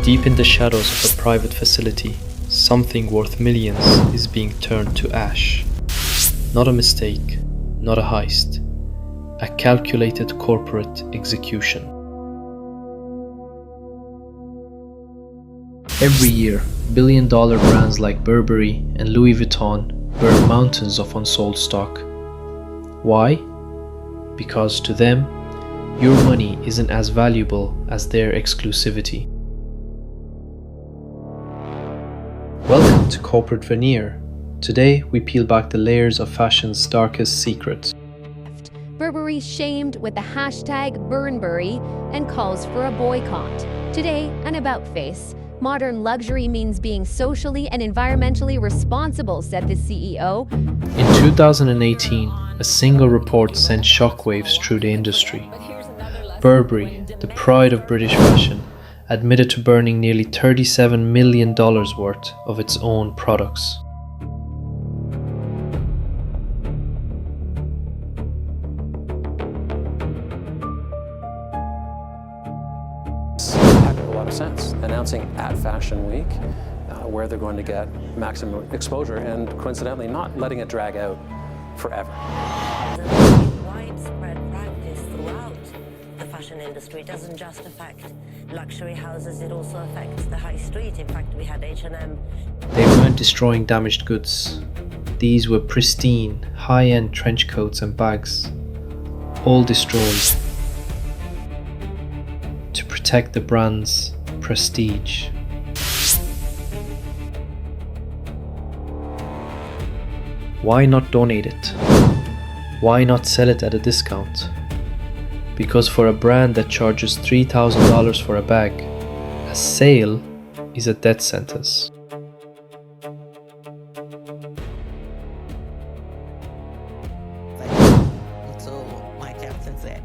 Deep in the shadows of a private facility, something worth millions is being turned to ash. Not a mistake, not a heist, a calculated corporate execution. Every year, billion-dollar brands like Burberry and Louis Vuitton burn mountains of unsold stock. Why? Because to them, your money isn't as valuable as their exclusivity. Welcome to Corporate Veneer. Today, we peel back the layers of fashion's darkest secrets. Burberry shamed with the hashtag Burnberry and calls for a boycott. Today, an about-face. Modern luxury means being socially and environmentally responsible, said the CEO. In 2018, a single report sent shockwaves through the industry. Burberry, the pride of British fashion, admitted to burning nearly $37 million worth of its own products. Heck of a lot of sense. Announcing at Fashion Week where they're going to get maximum exposure and coincidentally not letting it drag out forever. Widespread practice throughout the fashion industry. It doesn't just affect luxury houses, it also affects the high street. In fact, we had H&M. They weren't destroying damaged goods. These were pristine, high-end trench coats and bags, all destroyed to protect the brand's prestige. Why not donate it? Why not sell it at a discount? Because for a brand that charges $3,000 for a bag, a sale is a death sentence. So my captain said,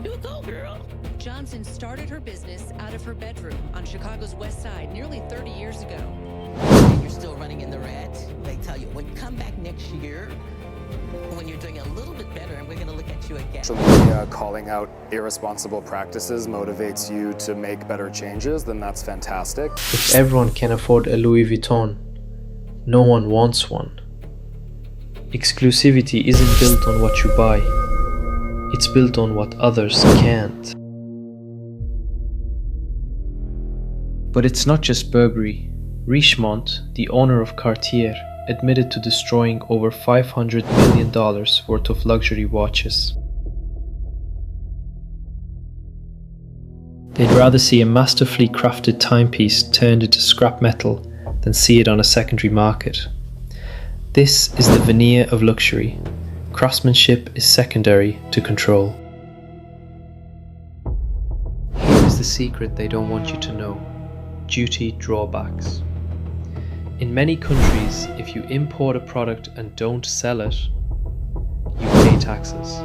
"You go, girl." Johnson started her business out of her bedroom on Chicago's West Side nearly 30 years ago. And you're still running in the red. They tell you, when you come back next year, when you're doing a little bit better, and we're going to look at you again. Social media calling out irresponsible practices motivates you to make better changes, then that's fantastic. If everyone can afford a Louis Vuitton, no one wants one. Exclusivity isn't built on what you buy, it's built on what others can't. But it's not just Burberry. Richemont, the owner of Cartier, admitted to destroying over $500 million worth of luxury watches. They'd rather see a masterfully crafted timepiece turned into scrap metal than see it on a secondary market. This is the veneer of luxury. Craftsmanship is secondary to control. Here is the secret they don't want you to know: duty drawbacks. In many countries, if you import a product and don't sell it, you pay taxes.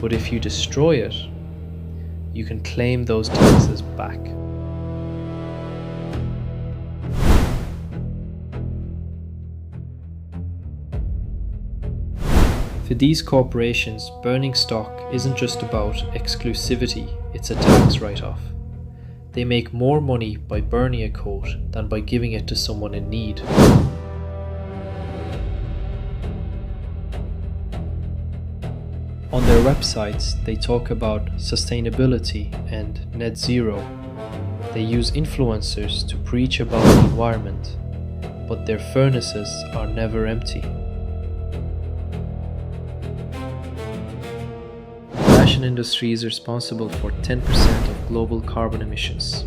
But if you destroy it, you can claim those taxes back. For these corporations, burning stock isn't just about exclusivity, it's a tax write-off. They make more money by burning a coat than by giving it to someone in need. On their websites, they talk about sustainability and net zero. They use influencers to preach about the environment, but their furnaces are never empty. The fashion industry is responsible for 10% of global carbon emissions,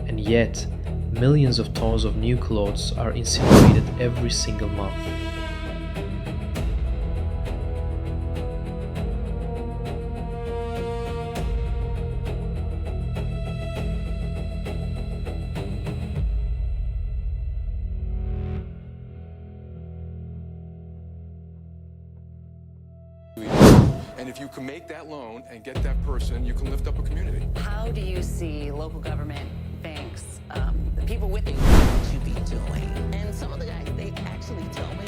and yet millions of tons of new clothes are incinerated every single month. And if you can make that loan and get that person, you can lift up a community. How do you see local government, banks, the people with you? What you be doing? And some of the guys, they actually tell me,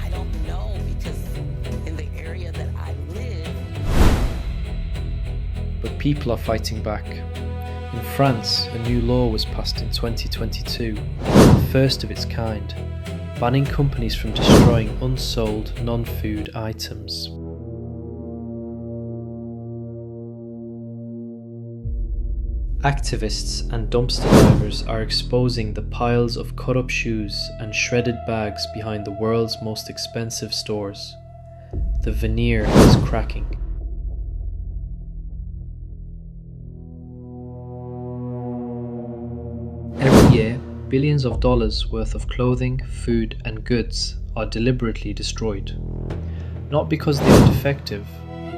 I don't know, because in the area that I live. But people are fighting back. In France, a new law was passed in 2022, the first of its kind, banning companies from destroying unsold non-food items. Activists and dumpster divers are exposing the piles of cut-up shoes and shredded bags behind the world's most expensive stores. The veneer is cracking. Every year, billions of dollars worth of clothing, food, and goods are deliberately destroyed. Not because they are defective,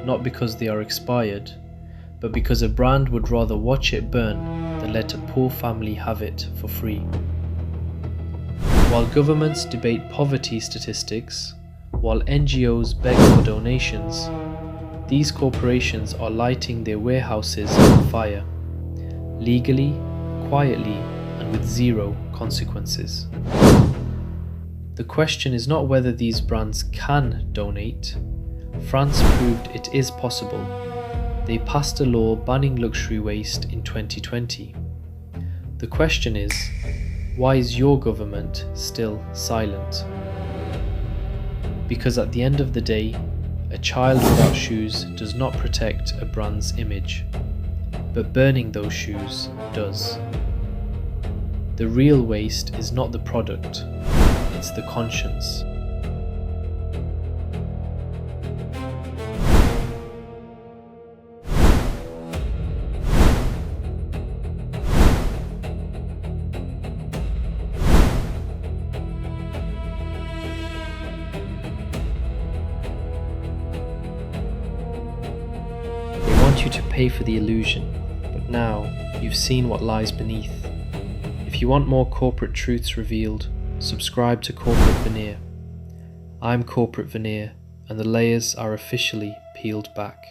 not because they are expired, but because a brand would rather watch it burn than let a poor family have it for free. While governments debate poverty statistics, while NGOs beg for donations, these corporations are lighting their warehouses on fire, legally, quietly, and with zero consequences. The question is not whether these brands can donate. France proved it is possible. They passed a law banning luxury waste in 2020. The question is, why is your government still silent? Because at the end of the day, a child without shoes does not protect a brand's image, but burning those shoes does. The real waste is not the product, it's the conscience. They want you to pay for the illusion, but now you've seen what lies beneath. If you want more corporate truths revealed, subscribe to Corporate Veneer. I'm Corporate Veneer, and the layers are officially peeled back.